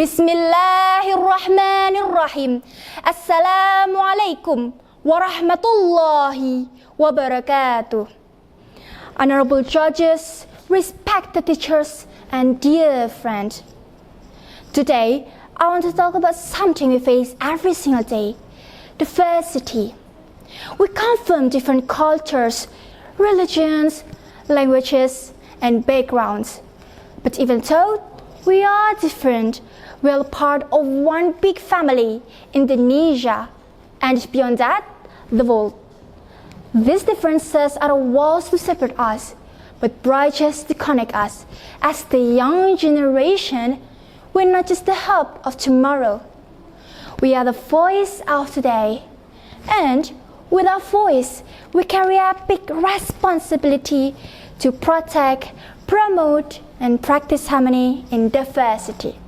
Bismillahirrahmanirrahim. Assalamualaikum warahmatullahi wabarakatuh. Honorable judges, respected teachers, and dear friends. Today, I want to talk about something we face every single day: diversity. We come from different cultures, religions, languages, and backgrounds. But even though we are different, we are part of one big family, Indonesia, and beyond that, the world. These differences are walls to separate us, but bridges to connect us. As the young generation, we're not just the hope of tomorrow. We are the voice of today. And with our voice, we carry a big responsibility to protect, promote, and practice harmony in diversity.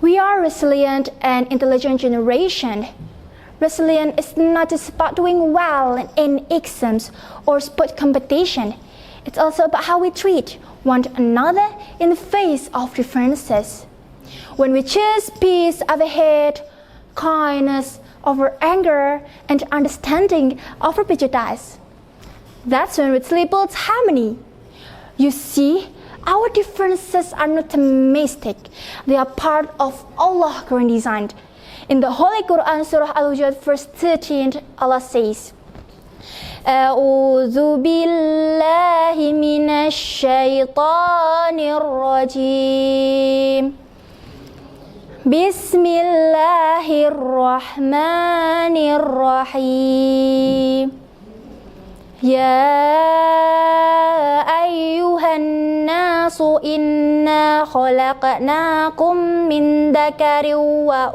We are a resilient and intelligent generation. Resilient is not just about doing well in exams or sport competition. It's also about how we treat one another in the face of differences. When we choose peace over hate, kindness over anger, and understanding over prejudice, that's when we truly build harmony. You see, our differences are not a mistake. They are part of Allah's current design. In the Holy Quran, Surah Al-Hujurat, verse 13, Allah says, A'udhu billahi minash shaytanir rajim. Bismillahirrahmanirrahim. Ya ayyuhan nasu inna khalaqnakum min dhakarin wa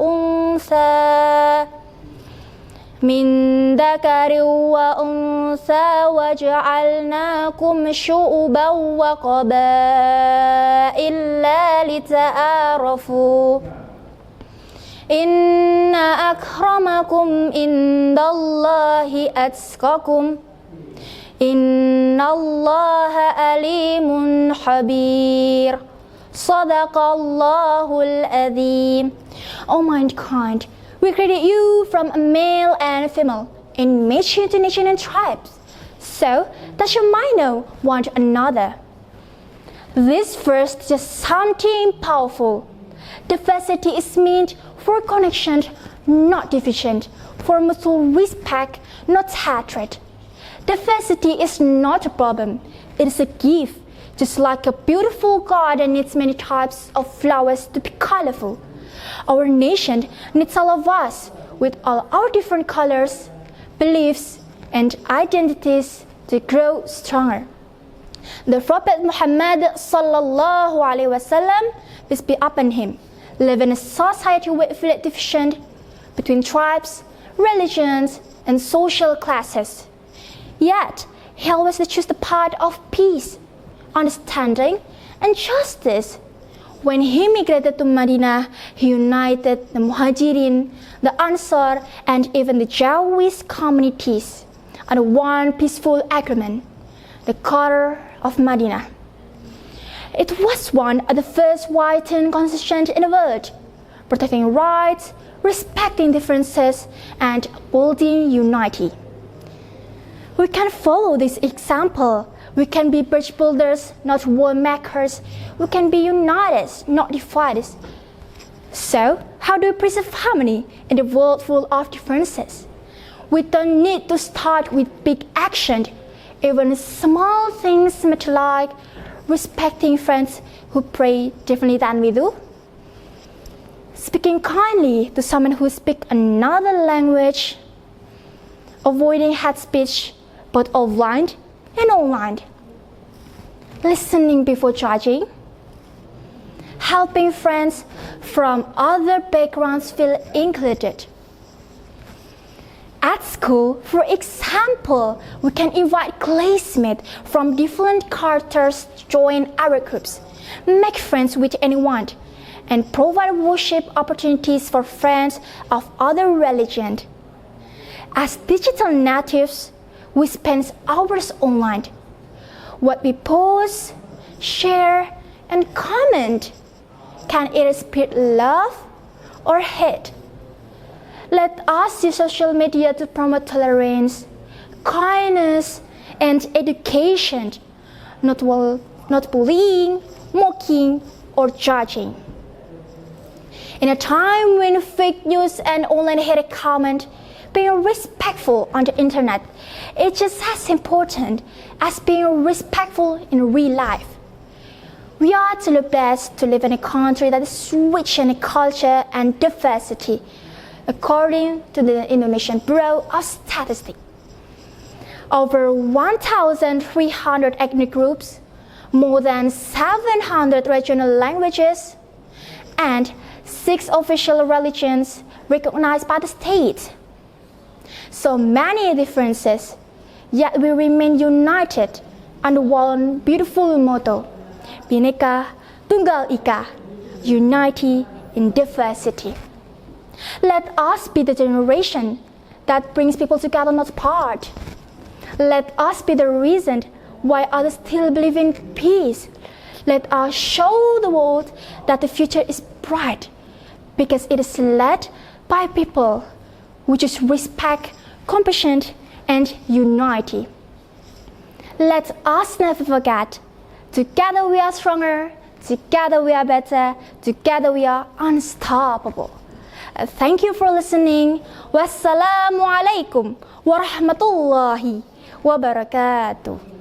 untha wa ja'alnakum syu'uban wa qabaila lita'arafu. Inna akramakum indallahi atqakum. Innallaha alimun habir. Sadaqallahul azim. O mankind, we created you from a male and a female in nation to nation and tribes, so that you might know one another. This verse is just something powerful. Diversity is meant for connection, not division, for mutual respect, not hatred. Diversity is not a problem, it is a gift. Just like a beautiful garden needs many types of flowers to be colorful, our nation needs all of us with all our different colors, beliefs, and identities to grow stronger. The Prophet Muhammad sallallahu alaihi wasallam, peace be upon him, lived in a society with division between tribes, religions, and social classes. Yet, he always chose the path of peace, understanding, and justice. When he migrated to Medina, he united the Muhajirin, the Ansar, and even the Jewish communities under one peaceful agreement, the Charter of Medina. It was one of the first written constitutions in the world, protecting rights, respecting differences, and upholding unity. We can follow this example. We can be bridge builders, not wall makers. We can be united, not divided. So, how do we preserve harmony in the world full of differences? We don't need to start with big action. Even small things matter, like respecting friends who pray differently than we do, speaking kindly to someone who speaks another language, avoiding hate speech both offline and online, listening before judging, helping friends from other backgrounds feel included. At school, for example, we can invite classmates from different cultures to join our groups, make friends with anyone, and provide worship opportunities for friends of other religions. As digital natives, we spend hours online. What we post, share, and comment can either spread love or hate. Let us use social media to promote tolerance, kindness, and education, not bullying, mocking, or judging. In a time when fake news and online hate comment, being respectful on the internet is just as important as being respectful in real life. We are truly blessed to live in a country that is rich in culture and diversity, according to the Indonesian Bureau of Statistics. Over 1,300 ethnic groups, more than 700 regional languages, and 6 official religions recognized by the state. So many differences, yet we remain united under one beautiful motto: Bhinneka Tunggal Ika, unity in diversity. Let us be the generation that brings people together, not apart. Let us be the reason why others still believe in peace. Let us show the world that the future is bright because it is led by people who choose respect, compassion, and unity. Let us never forget, together we are stronger, together we are better, together we are unstoppable. Thank you for listening. Wassalamualaikum warahmatullahi wabarakatuh.